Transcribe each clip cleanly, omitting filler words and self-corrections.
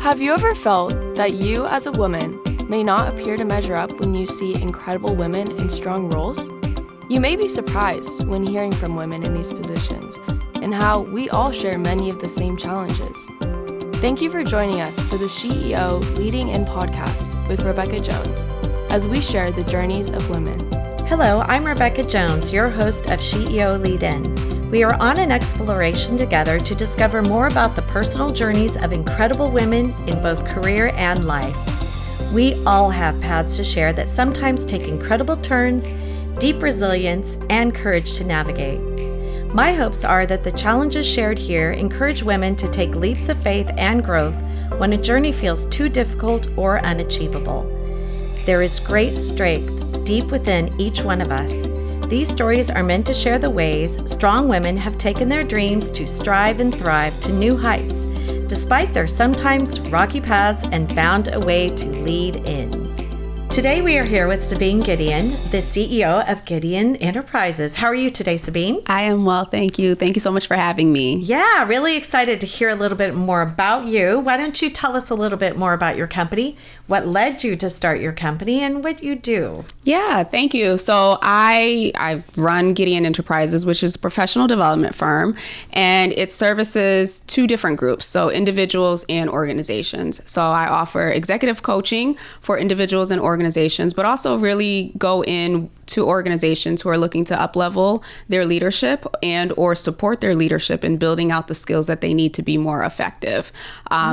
Have you ever felt that you as a woman may not appear to measure up when you see incredible women in strong roles? You may be surprised when hearing from women in these positions and how we all share many of the same challenges. Thank you for joining us for the SheEO Lead-In podcast with Rebecca Jones as we share the journeys of women. Hello, I'm Rebecca Jones, your host of SheEO Lead-In. We are on an exploration together to discover more about the personal journeys of incredible women in both career and life. We all have paths to share that sometimes take incredible turns, deep resilience, and courage to navigate. My hopes are that the challenges shared here encourage women to take leaps of faith and growth when a journey feels too difficult or unachievable. There is great strength deep within each one of us. These stories are meant to share the ways strong women have taken their dreams to strive and thrive to new heights, despite their sometimes rocky paths and found a way to lead in. Today we are here with Sabine Gideon, the CEO of Gedeon Enterprises. How are you today, Sabine? I am well, thank you. Thank you so much for having me. Yeah, really excited to hear a little bit more about you. Why don't you tell us a little bit more about your company, what led you to start your company, and what you do? Yeah, thank you. So I run Gedeon Enterprises, which is a professional development firm, and it services two different groups, so individuals and organizations. So I offer executive coaching for individuals and organizations, but also really go in to organizations who are looking to up-level their leadership and or support their leadership in building out the skills that they need to be more effective.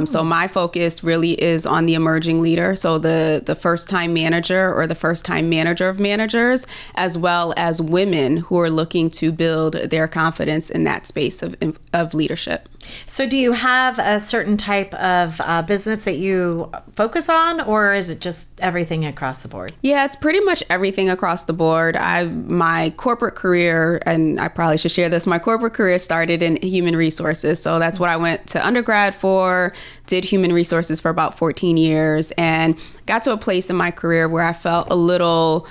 So my focus really is on the emerging leader, so the first-time manager or the first-time manager of managers, as well as women who are looking to build their confidence in that space of leadership. So do you have a certain type of business that you focus on, or is it just everything across the board? Yeah, it's pretty much everything across the board. My corporate career, and I probably should share this, my corporate career started in human resources. So that's what I went to undergrad for, did human resources for about 14 years, and got to a place in my career where I felt a lot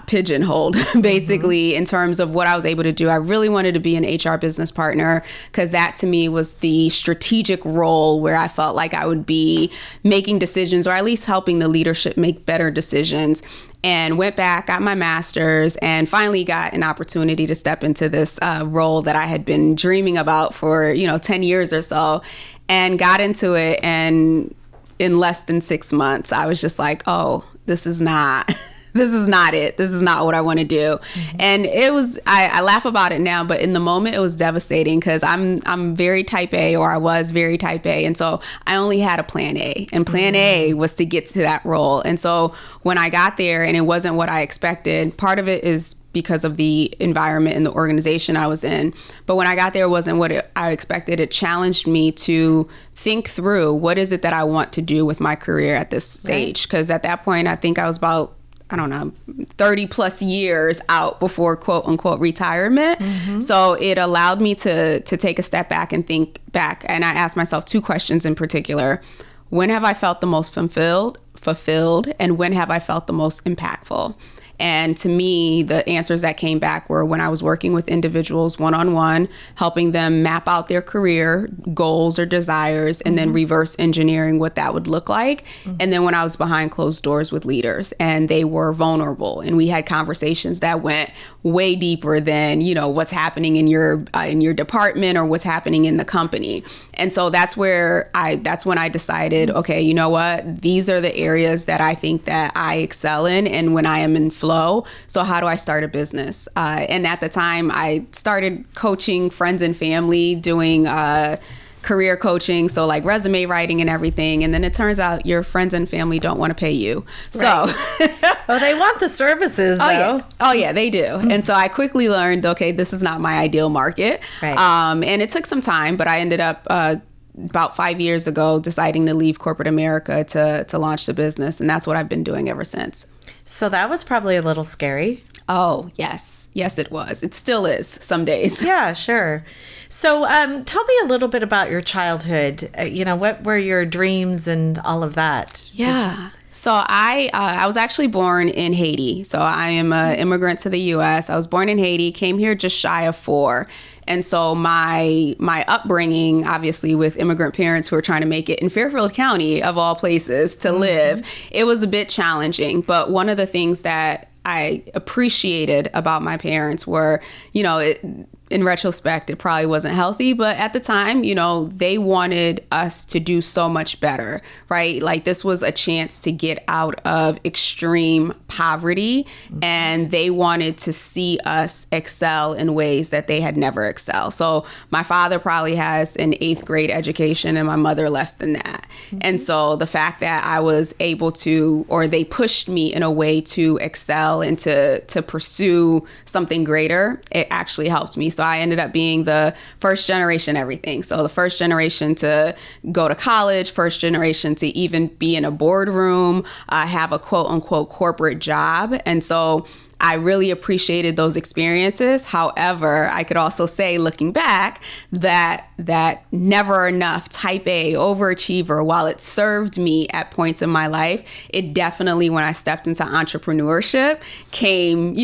pigeonholed, basically, in terms of what I was able to do. I really wanted to be an HR business partner because that to me was the strategic role where I felt like I would be making decisions or at least helping the leadership make better decisions. And went back, got my master's, and finally got an opportunity to step into this role that I had been dreaming about for 10 years or so, and got into it. And in less than 6 months, I was just like, oh, this is not it. This is not what I want to do. Mm-hmm. And it was, I laugh about it now, but in the moment it was devastating because I'm very type A, or I was very type A. And so I only had a plan A, and plan A was to get to that role. And so when I got there and it wasn't what I expected, part of it is because of the environment and the organization I was in. But when I got there, it wasn't what I expected. It challenged me to think through what is it that I want to do with my career at this stage. Because at that point, I think I was about 30 plus years out before quote unquote retirement. Mm-hmm. So it allowed me to take a step back and think back. And I asked myself two questions in particular. When have I felt the most fulfilled? And when have I felt the most impactful? And to me, the answers that came back were when I was working with individuals one-on-one, helping them map out their career goals or desires, and then reverse engineering what that would look like. And then when I was behind closed doors with leaders and they were vulnerable and we had conversations that went way deeper than, what's happening in your department or what's happening in the company. And so that's when I decided, okay, you know what? These are the areas that I think that I excel in and when I am in flow. So how do I start a business? And at the time I started coaching friends and family, doing career coaching, so like resume writing and everything. And then it turns out your friends and family don't want to pay you. Right. So well, they want the services though. Oh yeah, they do. And so I quickly learned, okay, this is not my ideal market. Right. And it took some time, but I ended up about 5 years ago deciding to leave corporate America to launch the business. And that's what I've been doing ever since. So that was probably a little scary. Oh, yes. Yes, it was. It still is some days. Yeah, sure. So tell me a little bit about your childhood. What were your dreams and all of that? Yeah. So I was actually born in Haiti. So I am an immigrant to the U.S. I was born in Haiti, came here just shy of 4. And so my upbringing, obviously with immigrant parents who are trying to make it in Fairfield County, of all places to live, it was a bit challenging. But one of the things that I appreciated about my parents were, in retrospect, it probably wasn't healthy, but at the time, they wanted us to do so much better, right? Like this was a chance to get out of extreme poverty, and they wanted to see us excel in ways that they had never excelled. So my father probably has an 8th grade education and my mother less than that. And so the fact that I was able to, or they pushed me in a way to excel and to pursue something greater, it actually helped me. So I ended up being the first generation everything. So the first generation to go to college, first generation to even be in a boardroom, have a quote unquote corporate job. And so I really appreciated those experiences. However, I could also say, looking back, that never enough type A overachiever, while it served me at points in my life, it definitely, when I stepped into entrepreneurship, came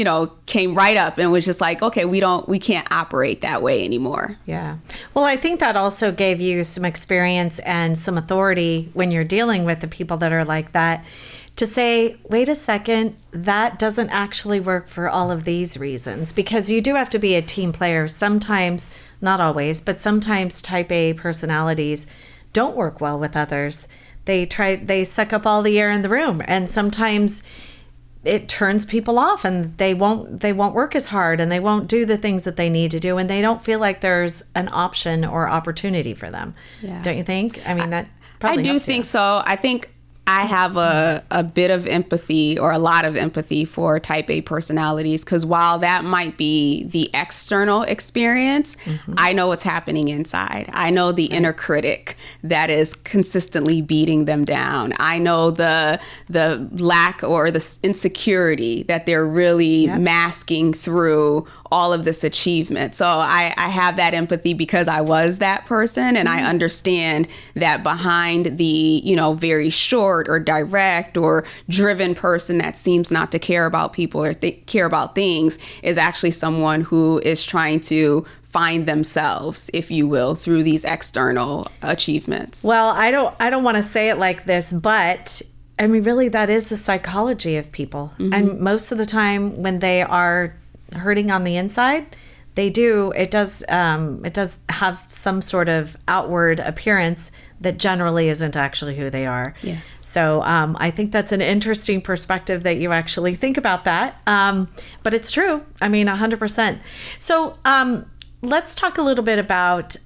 right up and was just like, okay, we can't operate that way anymore. Yeah. Well, I think that also gave you some experience and some authority when you're dealing with the people that are like that, to say, wait a second, that doesn't actually work for all of these reasons, because you do have to be a team player. Sometimes, not always, but sometimes type A personalities don't work well with others. They suck up all the air in the room, and sometimes it turns people off, and they won't work as hard, and they won't do the things that they need to do, and they don't feel like there's an option or opportunity for them. Yeah. Don't you think? I mean, that probably I do think so. I think I have a bit of empathy, or a lot of empathy, for type A personalities, because while that might be the external experience, I know what's happening inside. I know the inner critic that is consistently beating them down. I know the lack or the insecurity that they're really masking through all of this achievement. So I have that empathy because I was that person, and I understand that behind the, very short or direct or driven person that seems not to care about people or care about things is actually someone who is trying to find themselves, if you will, through these external achievements. Well, I don't want to say it like this, but I mean, really, that is the psychology of people. And most of the time when they are hurting on the inside, it does have some sort of outward appearance that generally isn't actually who they are. Yeah. So I think that's an interesting perspective that you actually think about that. But it's true. I mean, 100%. So let's talk a little bit about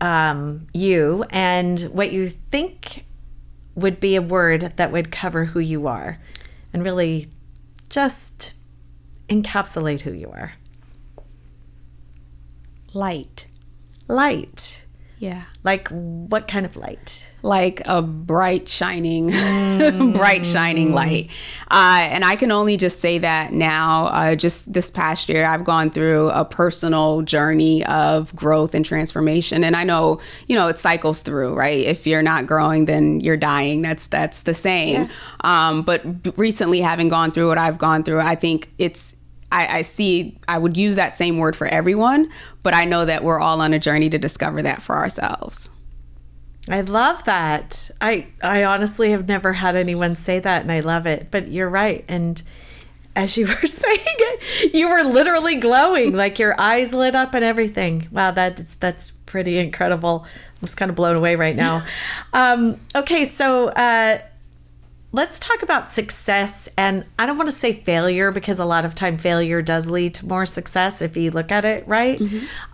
you and what you think would be a word that would cover who you are and really just encapsulate who you are. Light. Yeah. Like what kind of light? Like a bright, shining light. And I can only just say that now, just this past year, I've gone through a personal journey of growth and transformation. And I know, it cycles through, right? If you're not growing, then you're dying. That's the saying. Yeah. But recently, having gone through what I've gone through, I think I would use that same word for everyone, but I know that we're all on a journey to discover that for ourselves. I love that. I honestly have never had anyone say that, and I love it. But you're right. And as you were saying it, you were literally glowing, like your eyes lit up and everything. Wow, that's pretty incredible. I'm just kind of blown away right now. Okay, so let's talk about success. And I don't want to say failure, because a lot of time failure does lead to more success if you look at it right.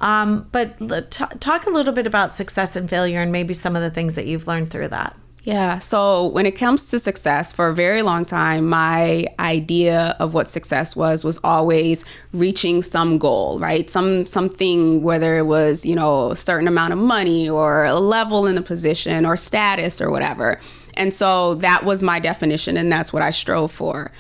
But talk a little bit about success and failure and maybe some of the things that you've learned through that. Yeah. So when it comes to success, for a very long time, my idea of what success was always reaching some goal, right? Something, whether it was, a certain amount of money or a level in a position or status or whatever. And so that was my definition, and that's what I strove for.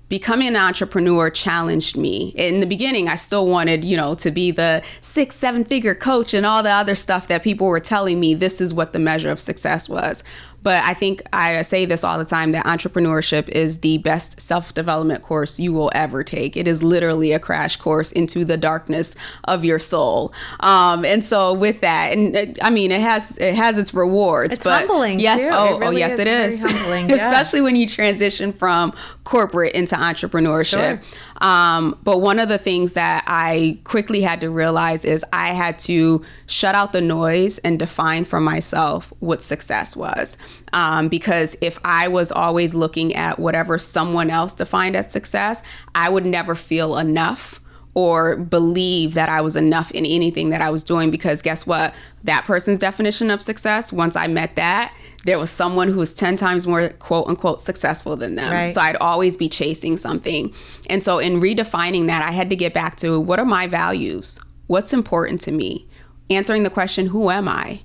becoming an entrepreneur challenged me. In the beginning, I still wanted, to be the 6-7 figure coach and all the other stuff that people were telling me this is what the measure of success was. But I think I say this all the time, that entrepreneurship is the best self-development course you will ever take. It is literally a crash course into the darkness of your soul. And so with that, and it has its rewards. It's humbling, yes, too. Yes, it is. Humbling, especially when you transition from corporate into entrepreneurship. Sure. But one of the things that I quickly had to realize is I had to shut out the noise and define for myself what success was. Because if I was always looking at whatever someone else defined as success, I would never feel enough or believe that I was enough in anything that I was doing. Because guess what? That person's definition of success, once I met that, there was someone who was 10 times more quote unquote successful than them. Right. So I'd always be chasing something. And so in redefining that, I had to get back to, what are my values? What's important to me? Answering the question, who am I?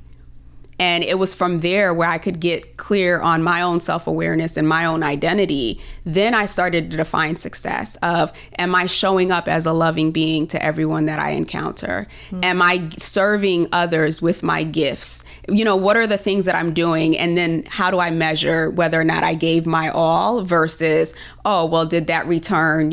And it was from there where I could get clear on my own self-awareness and my own identity. Then I started to define success of, am I showing up as a loving being to everyone that I encounter? Mm-hmm. Am I serving others with my gifts? What are the things that I'm doing? And then how do I measure whether or not I gave my all versus, did that return,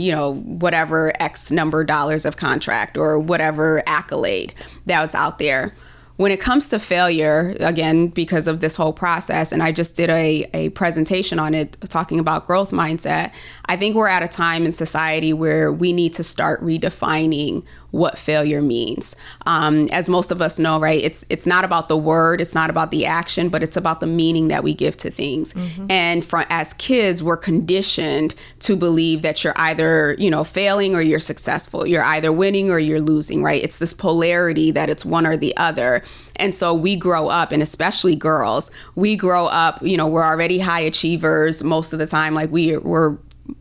whatever X number of dollars of contract or whatever accolade that was out there? When it comes to failure, again, because of this whole process, and I just did a presentation on it talking about growth mindset, I think we're at a time in society where we need to start redefining what failure means. As most of us know, right, it's not about the word, it's not about the action, but it's about the meaning that we give to things. Mm-hmm. And as kids, we're conditioned to believe that you're either, failing or you're successful. You're either winning or you're losing, right? It's this polarity that it's one or the other. And so we grow up, and especially girls, we grow up, we're already high achievers most of the time. Like we're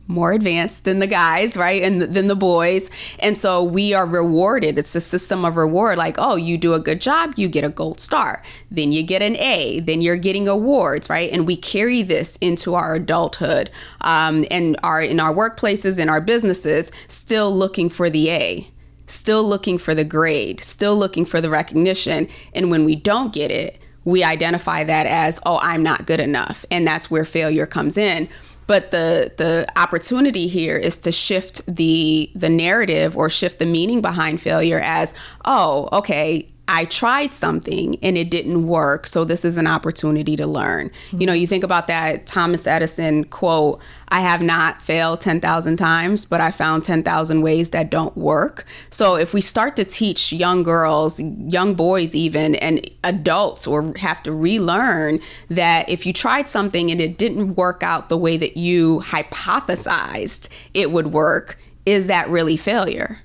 more advanced than the guys, right? And than the boys. And so we are rewarded. It's the system of reward. Like, you do a good job, you get a gold star. Then you get an A, then you're getting awards, right? And we carry this into our adulthood, and are in our workplaces, in our businesses, still looking for the A, still looking for the grade, still looking for the recognition. And when we don't get it, we identify that as, I'm not good enough. And that's where failure comes in. But the opportunity here is to shift the narrative or shift the meaning behind failure as, okay, I tried something and it didn't work, so this is an opportunity to learn. Mm-hmm. You think about that Thomas Edison quote, I have not failed 10,000 times, but I found 10,000 ways that don't work. So if we start to teach young girls, young boys even, and adults, or have to relearn that if you tried something and it didn't work out the way that you hypothesized it would work, is that really failure?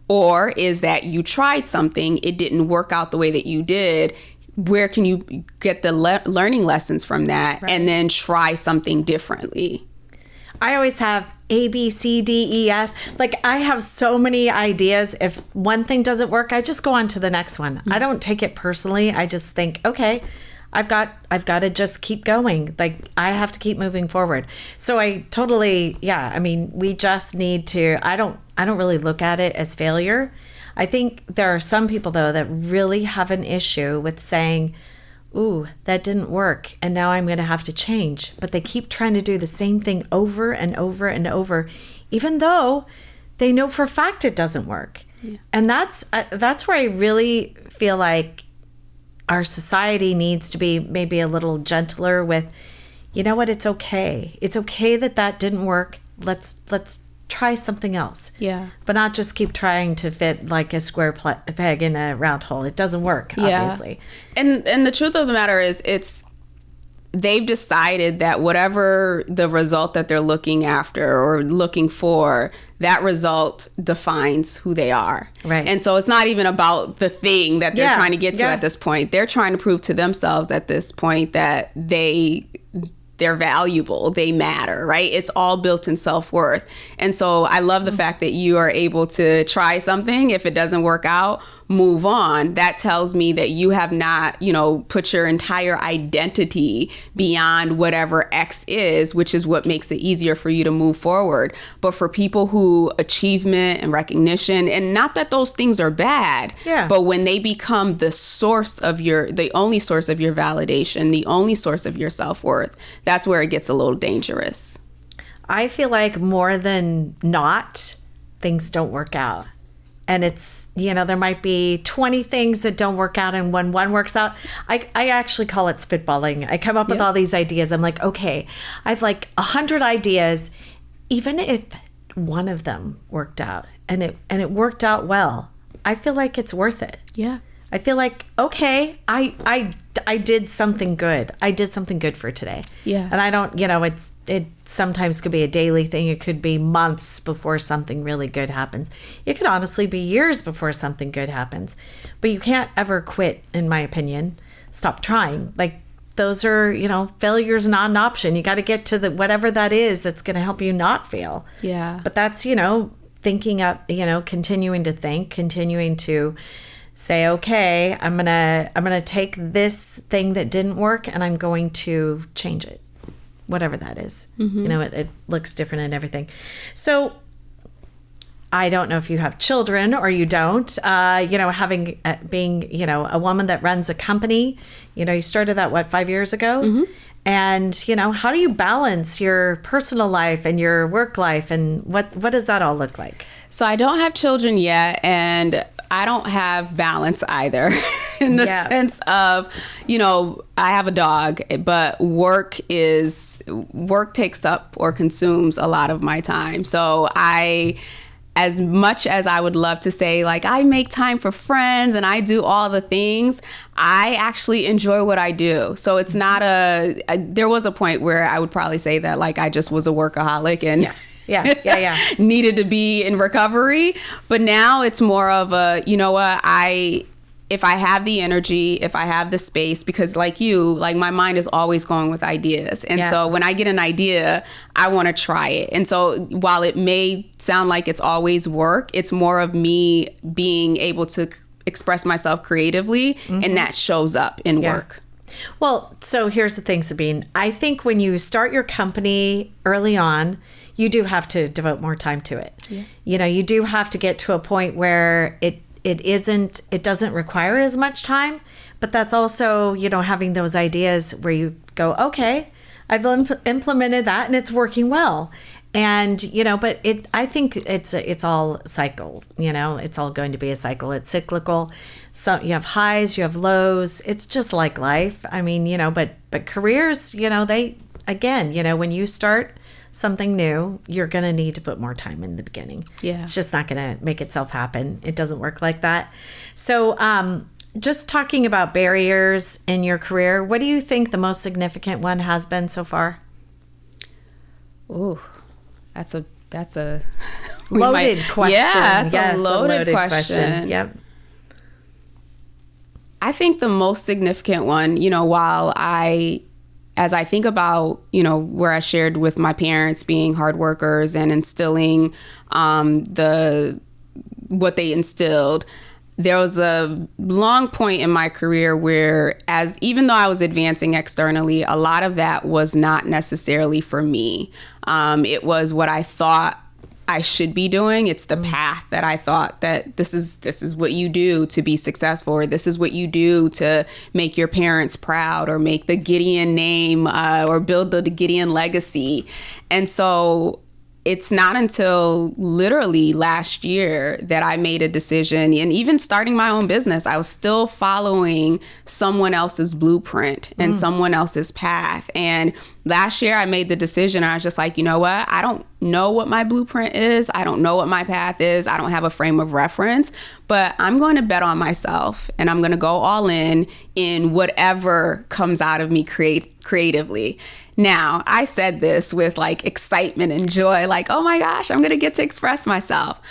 Or is that you tried something, it didn't work out the way that you did? Where can you get the learning lessons from that, right, and then try something differently? I always have A, B, C, D, E, F. Like, I have so many ideas. If one thing doesn't work, I just go on to the next one. Mm-hmm. I don't take it personally. I just think, okay, I've got to just keep going. Like, I have to keep moving forward. So I totally, we just need to, I don't really look at it as failure. I think there are some people, though, that really have an issue with saying, ooh, that didn't work, and now I'm going to have to change. But they keep trying to do the same thing over and over and over, even though they know for a fact it doesn't work. Yeah. And that's where I really feel like our society needs to be maybe a little gentler with, you know what, it's okay. It's okay that didn't work. Let's try something else. Yeah. But not just keep trying to fit like a square peg in a round hole. It doesn't work, obviously. And the truth of the matter is, they've decided that whatever the result that they're looking after or looking for, that result defines who they are. Right. And so it's not even about the thing that they're trying to get to at this point. They're trying to prove to themselves at this point that they're valuable, they matter, right? It's all built in self-worth. And so I love the fact that you are able to try something. If it doesn't work out, move on, that tells me that you have not, put your entire identity beyond whatever X is, which is what makes it easier for you to move forward. But for people who achievement and recognition, and not that those things are bad, but when they become the only source of your validation, the only source of your self-worth, that's where it gets a little dangerous. I feel like more than not, things don't work out. And it's, there might be 20 things that don't work out. And when one works out, I actually call it spitballing. I come up with all these ideas. I'm like, okay, I've like 100 ideas. Even if one of them worked out and it worked out well, I feel like it's worth it. Yeah. I feel like, okay, I did something good. I did something good for today. Yeah. And I don't, it sometimes could be a daily thing. It could be months before something really good happens. It could honestly be years before something good happens. But you can't ever quit, in my opinion. Stop trying. Like, those are, failure's not an option. You got to get to whatever that is that's going to help you not fail. Yeah. But that's, thinking up, continuing to think, continuing to say, okay, I'm gonna take this thing that didn't work and I'm going to change it, whatever that is. It looks different and everything. So I don't know if you have children or you don't. Being a woman that runs a company, you started that 5 years ago. And how do you balance your personal life and your work life, and what does that all look like? So I don't have children yet, and I don't have balance either in the sense of, I have a dog, but work takes up or consumes a lot of my time. So as much as I would love to say, like, I make time for friends and I do all the things, I actually enjoy what I do. So it's not there was a point where I would probably say that, like, I just was a workaholic and needed to be in recovery. But now it's more of a, if I have the energy, if I have the space, because like my mind is always going with ideas. And so when I get an idea, I want to try it. And so while it may sound like it's always work, it's more of me being able to express myself creatively, and that shows up in work. Well, so here's the thing, Sabine. I think when you start your company early on, you do have to devote more time to it. Yeah. You do have to get to a point where it doesn't require as much time, but that's also, having those ideas where you go, okay, I've implemented that and it's working well. And, but I think it's all cycle, it's all going to be a cycle. It's cyclical. So you have highs, you have lows. It's just like life. I mean, but careers, when you start something new, you're going to need to put more time in the beginning. Yeah. It's just not going to make itself happen. It doesn't work like that. So just talking about barriers in your career, what do you think the most significant one has been so far? Ooh, that's a loaded question. Yeah, that's a loaded question. Yep. I think the most significant one, as I think about, where I shared with my parents being hard workers and instilling what they instilled, there was a long point in my career where, even though I was advancing externally, a lot of that was not necessarily for me. It was what I thought I should be doing. It's the path that I thought that this is what you do to be successful, or this is what you do to make your parents proud, or make the Gideon name, or build the Gideon legacy. And so it's not until literally last year that I made a decision, and even starting my own business, I was still following someone else's blueprint and someone else's path. And last year I made the decision, and I was just like, you know what? I don't know what my blueprint is. I don't know what my path is. I don't have a frame of reference, but I'm going to bet on myself, and I'm going to go all in whatever comes out of me creatively. Now, I said this with like excitement and joy, like, oh my gosh, I'm going to get to express myself,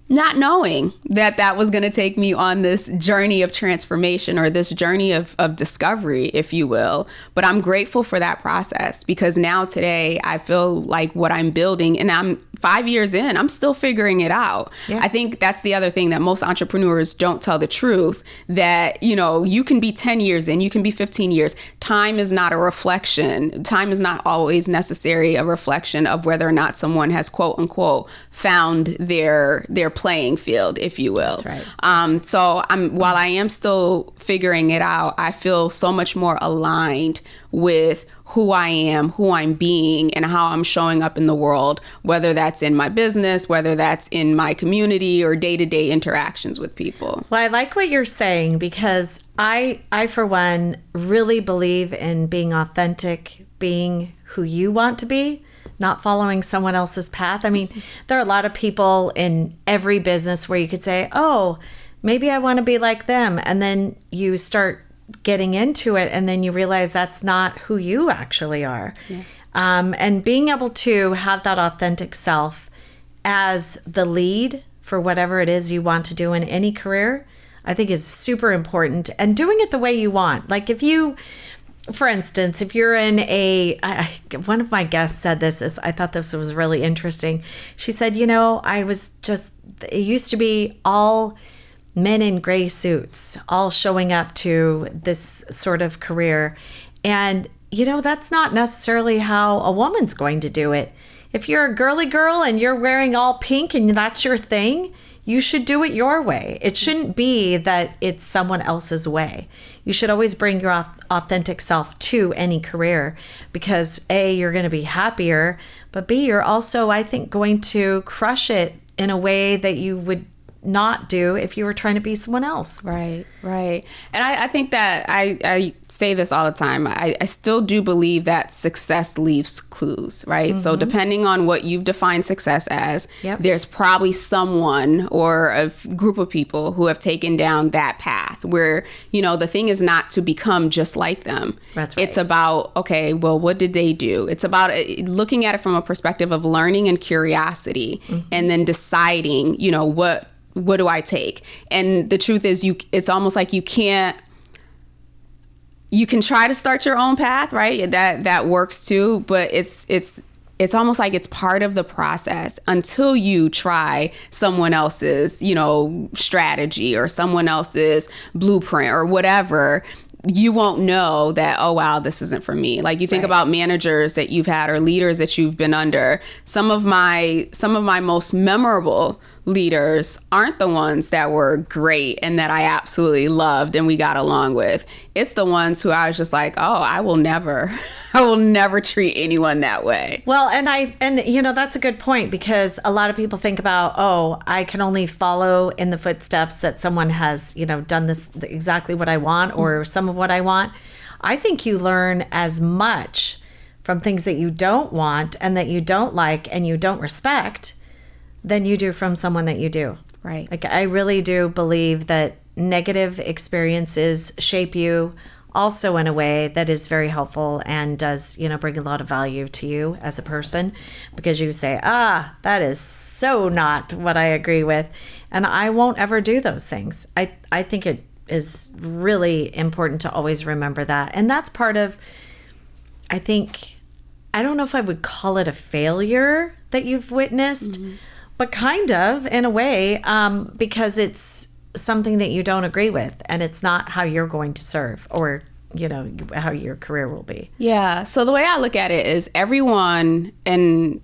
not knowing that was going to take me on this journey of transformation, or this journey of discovery, if you will. But I'm grateful for that process, because now today I feel like what I'm building, and I'm 5 years in, I'm still figuring it out. Yeah. I think that's the other thing that most entrepreneurs don't tell the truth, that, you know, you can be 10 years in, you can be 15 years. Time is not a reflection. Time is not always necessary a reflection of whether or not someone has, quote unquote, found their playing field, if you will. That's right. So while I am still figuring it out, I feel so much more aligned with who I am, who I'm being, and how I'm showing up in the world, whether that's in my business, whether that's in my community or day-to-day interactions with people. Well, I like what you're saying, because I for one, really believe in being authentic, being who you want to be, not following someone else's path. I mean, there are a lot of people in every business where you could say, oh, maybe I want to be like them. And then you start getting into it, and then you realize that's not who you actually are. Yeah. And being able to have that authentic self as the lead for whatever it is you want to do in any career, I think is super important. And doing it the way you want. Like if you, for instance, if you're in one of my guests said this, I thought this was really interesting. She said, you know, it used to be all men in gray suits, all showing up to this sort of career. And, you know, that's not necessarily how a woman's going to do it. If you're a girly girl and you're wearing all pink and that's your thing, you should do it your way. It shouldn't be that it's someone else's way. You should always bring your authentic self to any career, because A, you're going to be happier, but B, you're also, I think, going to crush it in a way that you would not do if you were trying to be someone else. Right. And I think that I say this all the time. I still do believe that success leaves clues, right? Mm-hmm. So depending on what you've defined success as, yep, there's probably someone or a group of people who have taken down that path where, you know, the thing is not to become just like them. That's right. It's about, okay, well, what did they do? It's about looking at it from a perspective of learning and curiosity, mm-hmm, and then deciding, you know, what do I take? And the truth is, it's almost like you can try to start your own path, right? That works too, but it's almost like it's part of the process until you try someone else's, you know, strategy or someone else's blueprint or whatever. You won't know that, oh, wow, this isn't for me. Like you think about managers that you've had or leaders that you've been under. Some of my most memorable leaders aren't the ones that were great and that I absolutely loved and we got along with. It's the ones who I was just like, oh, I will never treat anyone that way. Well, and you know, that's a good point, because a lot of people think about, oh, I can only follow in the footsteps that someone has, you know, done this exactly what I want or some of what I want. I think you learn as much from things that you don't want and that you don't like and you don't respect than you do from someone that you do. Right. Like I really do believe that negative experiences shape you also in a way that is very helpful and does, you know, bring a lot of value to you as a person, because you say, that is so not what I agree with, and I won't ever do those things. I think it is really important to always remember that. And that's part of, I think, I don't know if I would call it a failure that you've witnessed, mm-hmm, but kind of in a way, because it's something that you don't agree with and it's not how you're going to serve or, you know, how your career will be. Yeah. So the way I look at it is everyone, and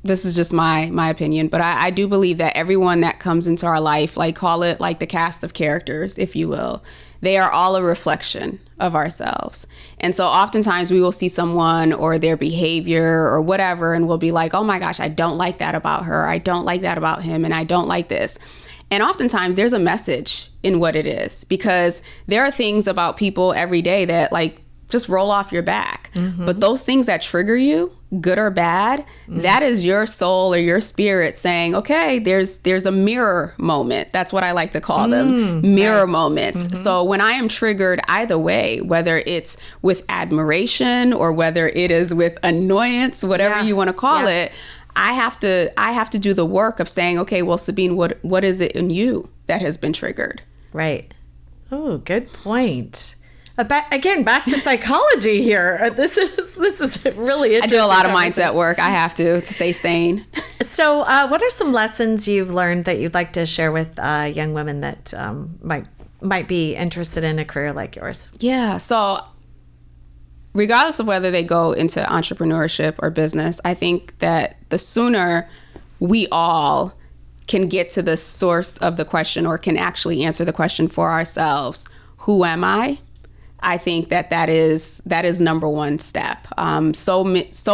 this is just my opinion, but I do believe that everyone that comes into our life, like call it like the cast of characters, if you will, they are all a reflection of ourselves. And so oftentimes we will see someone or their behavior or whatever, and we'll be like, oh my gosh, I don't like that about her. I don't like that about him. And I don't like this. And oftentimes there's a message in what it is, because there are things about people every day that like just roll off your back. Mm-hmm. But those things that trigger you, good or bad, mm-hmm, that is your soul or your spirit saying, okay, there's a mirror moment. That's what I like to call them, mirror moments. Mm-hmm. So when I am triggered either way, whether it's with admiration or whether it is with annoyance, whatever you want to call it, I have to do the work of saying, okay, well, Sabine, what is it in you that has been triggered? Right. Oh, good point. Again, back to psychology here. This is really interesting. I do a lot of mindset work. I have to stay sane. So what are some lessons you've learned that you'd like to share with young women that might be interested in a career like yours? Yeah. So regardless of whether they go into entrepreneurship or business, I think that the sooner we all can get to the source of the question, or can actually answer the question for ourselves, who am I? I think that is number one step. So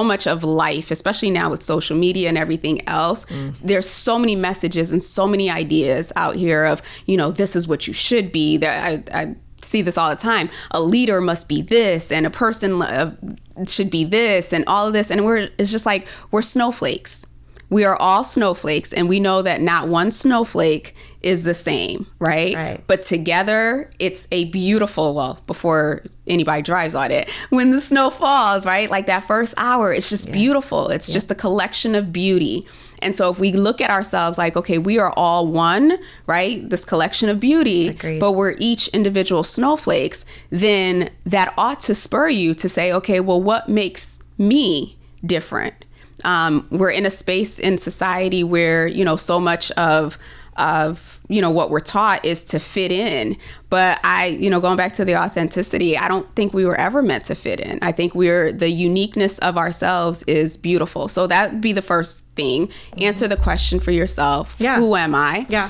much of life, especially now with social media and everything else, there's so many messages and so many ideas out here of, this is what you should be. That I see this all the time. A leader must be this, and a person should be this, and all of this. And it's just like, we're snowflakes. We are all snowflakes, and we know that not one snowflake is the same, right? But together, it's a beautiful, before anybody drives on it, when the snow falls, right? Like that first hour, it's just beautiful. It's just a collection of beauty. And so if we look at ourselves like, okay, we are all one, right? This collection of beauty, but we're each individual snowflakes, then that ought to spur you to say, okay, well, what makes me different? We're in a space in society where, so much of what we're taught is to fit in. But going back to the authenticity, I don't think we were ever meant to fit in. I think the uniqueness of ourselves is beautiful. So that'd be the first thing. Answer the question for yourself. Yeah. Who am I? Yeah.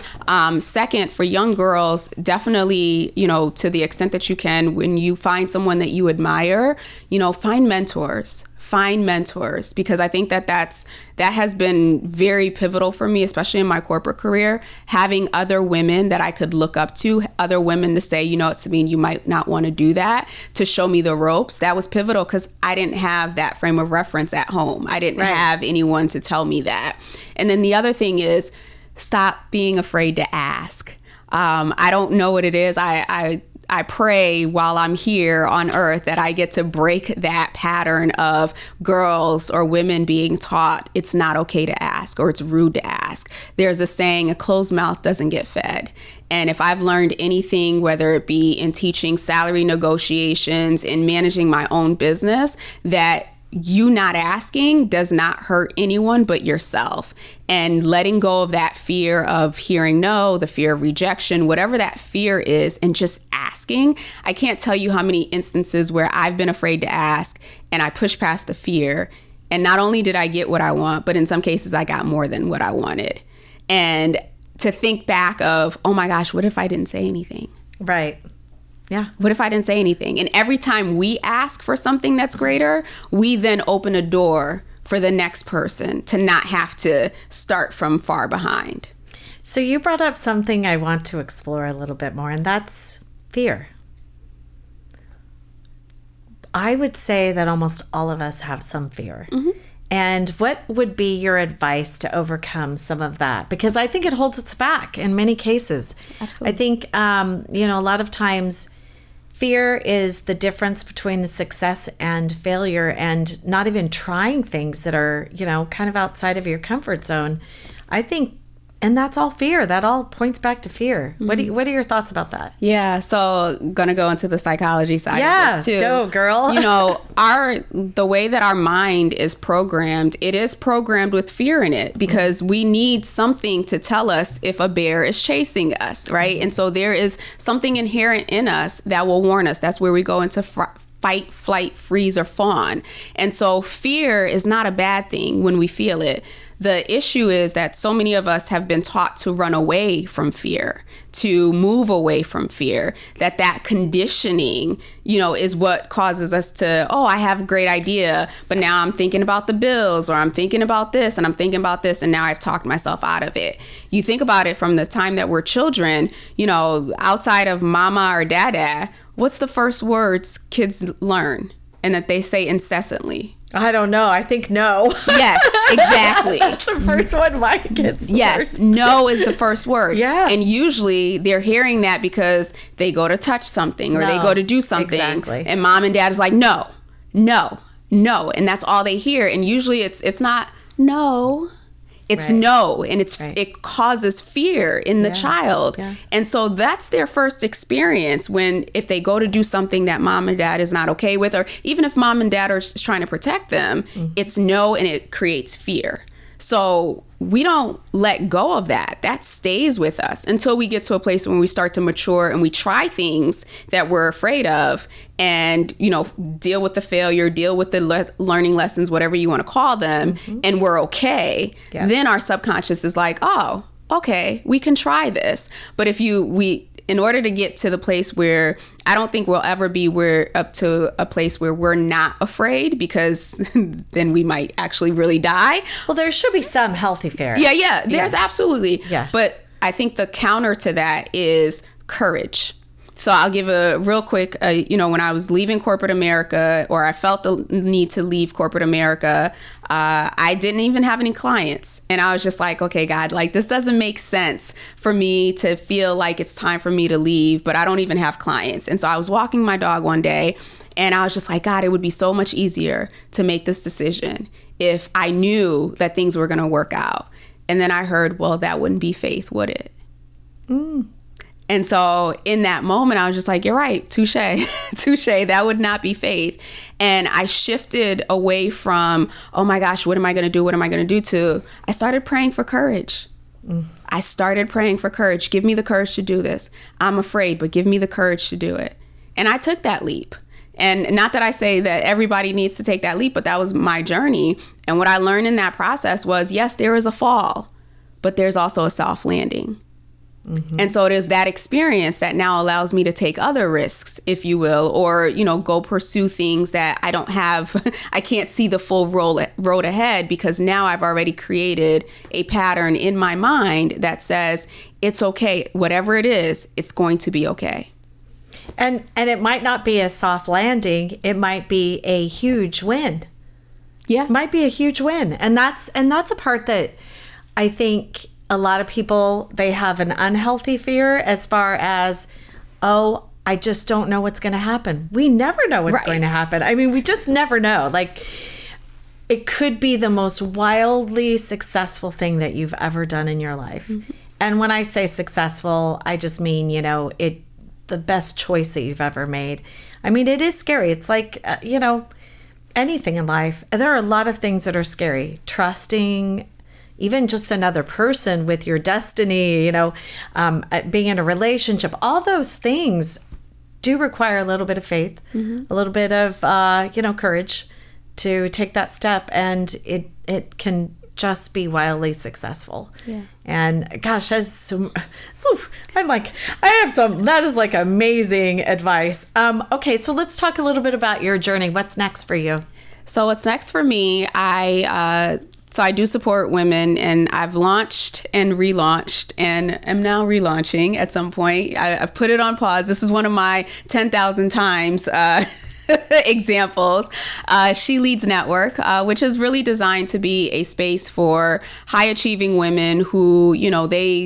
Second, for young girls, definitely, to the extent that you can, when you find someone that you admire, find mentors. Find mentors, because I think that has been very pivotal for me, especially in my corporate career, having other women that I could look up to, other women to say, Sabine, you might not want to do that, to show me the ropes. That was pivotal because I didn't have that frame of reference at home. I didn't have anyone to tell me that. And then the other thing is, stop being afraid to ask. I don't know what it is. I pray while I'm here on earth that I get to break that pattern of girls or women being taught it's not okay to ask, or it's rude to ask. There's a saying, a closed mouth doesn't get fed. And if I've learned anything, whether it be in teaching salary negotiations, in managing my own business, that you not asking does not hurt anyone but yourself. And letting go of that fear of hearing no, the fear of rejection, whatever that fear is, and just asking. I can't tell you how many instances where I've been afraid to ask and I pushed past the fear. And not only did I get what I want, but in some cases I got more than what I wanted. And to think back of, oh my gosh, what if I didn't say anything? Right. Yeah. What if I didn't say anything? And every time we ask for something that's greater, we then open a door for the next person to not have to start from far behind. So you brought up something I want to explore a little bit more, and that's fear. I would say that almost all of us have some fear. Mm-hmm. And what would be your advice to overcome some of that? Because I think it holds us back in many cases. Absolutely. I think, a lot of times fear is the difference between the success and failure, and not even trying things that are, kind of outside of your comfort zone. I think, and that's all fear. That all points back to fear. Mm-hmm. What are your thoughts about that? Yeah, so gonna go into the psychology side of this too. Yeah, go girl. The way that our mind is programmed, it is programmed with fear in it, because we need something to tell us if a bear is chasing us, right? And so there is something inherent in us that will warn us. That's where we go into fight, flight, freeze, or fawn. And so fear is not a bad thing when we feel it. The issue is that so many of us have been taught to run away from fear, to move away from fear, that conditioning, is what causes us to, I have a great idea, but now I'm thinking about the bills, or I'm thinking about this, and I'm thinking about this, and now I've talked myself out of it. You think about it from the time that we're children, outside of mama or dada, what's the first words kids learn and that they say incessantly? I don't know. I think no. Yes, exactly. That's the first one my kids Yes, learned. No is the first word. Yeah. And usually they're hearing that because they go to touch something or they go to do something. Exactly. And mom and dad is like, no. And that's all they hear. And usually it's not no. It's no, and it causes fear in the child. Yeah. And so that's their first experience if they go to do something that mom and dad is not okay with, or even if mom and dad are just trying to protect them, it's no, and it creates fear. So we don't let go of that. That stays with us until we get to a place when we start to mature and we try things that we're afraid of and, deal with the failure, deal with the learning lessons, whatever you want to call them, and we're okay. Yeah. Then our subconscious is like, oh, okay, we can try this. But in order to get to the place where I don't think we'll ever be, we're up to a place where we're not afraid, because then we might actually really die. Well, there should be some healthy fear. Yeah. There's absolutely. Yeah. But I think the counter to that is courage. So I'll give a real quick, when I was leaving corporate America, or I felt the need to leave corporate America, I didn't even have any clients. And I was just like, okay, God, this doesn't make sense for me to feel like it's time for me to leave, but I don't even have clients. And so I was walking my dog one day and I was just like, God, it would be so much easier to make this decision if I knew that things were going to work out. And then I heard, well, that wouldn't be faith, would it? And so in that moment, I was just like, you're right, touche, that would not be faith. And I shifted away from, oh my gosh, what am I going to do, to I started praying for courage. I started praying for courage. Give me the courage to do this. I'm afraid, but give me the courage to do it. And I took that leap. And not that I say that everybody needs to take that leap, but that was my journey. And what I learned in that process was, yes, there is a fall, but there's also a soft landing. And so it is that experience that now allows me to take other risks, if you will, or, go pursue things that I don't have. I can't see the full road ahead, because now I've already created a pattern in my mind that says it's okay. Whatever it is, it's going to be okay. And it might not be a soft landing. It might be a huge win. Yeah. It might be a huge win. And that's a part that I think a lot of people, they have an unhealthy fear as far as, oh, I just don't know what's going to happen. We never know what's going to happen. I mean, we just never know. It could be the most wildly successful thing that you've ever done in your life. And when I say successful, I just mean, the best choice that you've ever made. I mean, it is scary. It's like, anything in life. There are a lot of things that are scary. Trusting even just another person with your destiny, being in a relationship, all those things do require a little bit of faith, a little bit of, courage to take that step. And it can just be wildly successful. Yeah. And gosh, that is like amazing advice. Okay, so let's talk a little bit about your journey. What's next for you? So what's next for me, So I do support women, and I've launched and relaunched and am now relaunching at some point. I've put it on pause. This is one of my 10,000 times examples. She Leads Network, which is really designed to be a space for high achieving women who,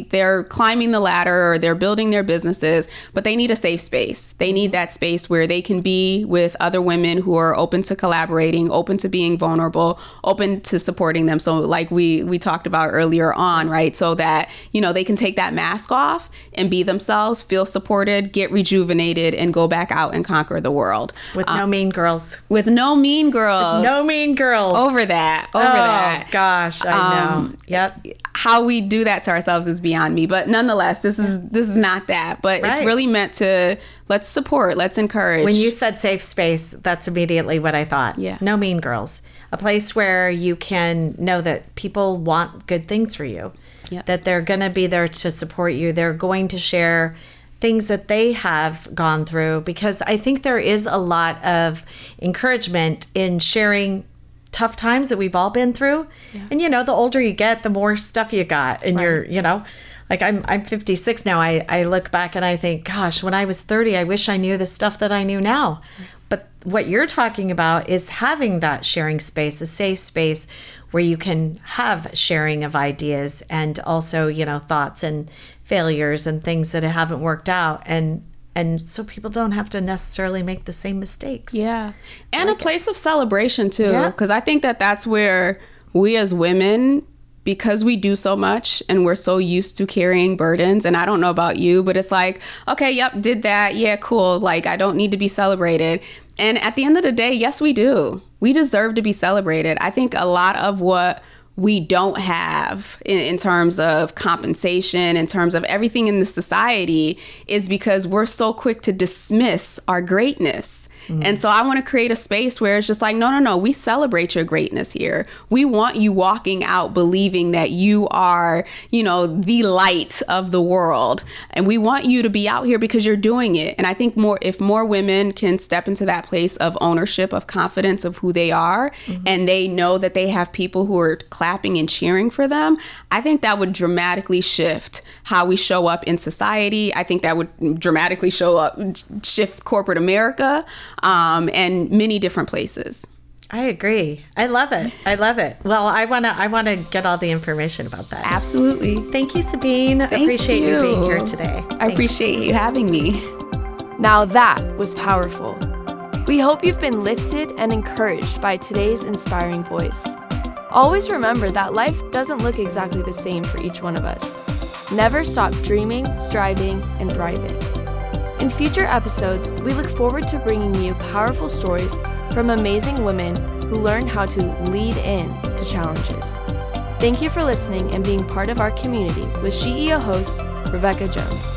they're climbing the ladder or they're building their businesses, but they need a safe space. They need that space where they can be with other women who are open to collaborating, open to being vulnerable, open to supporting them. So like we talked about earlier on, right? So that, they can take that mask off and be themselves, feel supported, get rejuvenated, and go back out and conquer the world. With no mean girls. With no mean girls. With no mean girls. Over that. Oh, gosh, I know. Yep. How we do that to ourselves is beyond me. But nonetheless, this is not that. But It's really meant to, let's support, let's encourage. When you said safe space, that's immediately what I thought. Yeah. No mean girls. A place where you can know that people want good things for you. Yep. That they're going to be there to support you. They're going to share things that they have gone through, because I think there is a lot of encouragement in sharing tough times that we've all been through. Yeah. And the older you get, the more stuff you got, and you're, like I'm 56 now. I look back and I think, gosh, when I was 30, I wish I knew the stuff that I knew now. But what you're talking about is having that sharing space, a safe space where you can have sharing of ideas and also, thoughts and failures and things that haven't worked out. And so people don't have to necessarily make the same mistakes. Yeah. And a place of celebration too. Because I think that that's where we as women because we do so much and we're so used to carrying burdens, and I don't know about you, but it's like, okay, yep, did that. Yeah, cool. Like, I don't need to be celebrated. And at the end of the day, yes, we do. We deserve to be celebrated. I think a lot of what we don't have in terms of compensation, in terms of everything in the society, is because we're so quick to dismiss our greatness. And so I want to create a space where it's just like, no, we celebrate your greatness here. We want you walking out believing that you are, the light of the world. And we want you to be out here because you're doing it. And I think if more women can step into that place of ownership, of confidence of who they are, and they know that they have people who are clapping and cheering for them, I think that would dramatically shift how we show up in society. I think that would dramatically shift corporate America, and many different places. I agree. I love it. Well, I want to get all the information about that. Absolutely. Thank you, Sabine. I appreciate you being here today. I appreciate you having me. Now that was powerful. We hope you've been lifted and encouraged by today's inspiring voice. Always remember that life doesn't look exactly the same for each one of us. Never stop dreaming, striving, and thriving. In future episodes, we look forward to bringing you powerful stories from amazing women who learn how to lead in to challenges. Thank you for listening and being part of our community with SheEO host Rebecca Jones.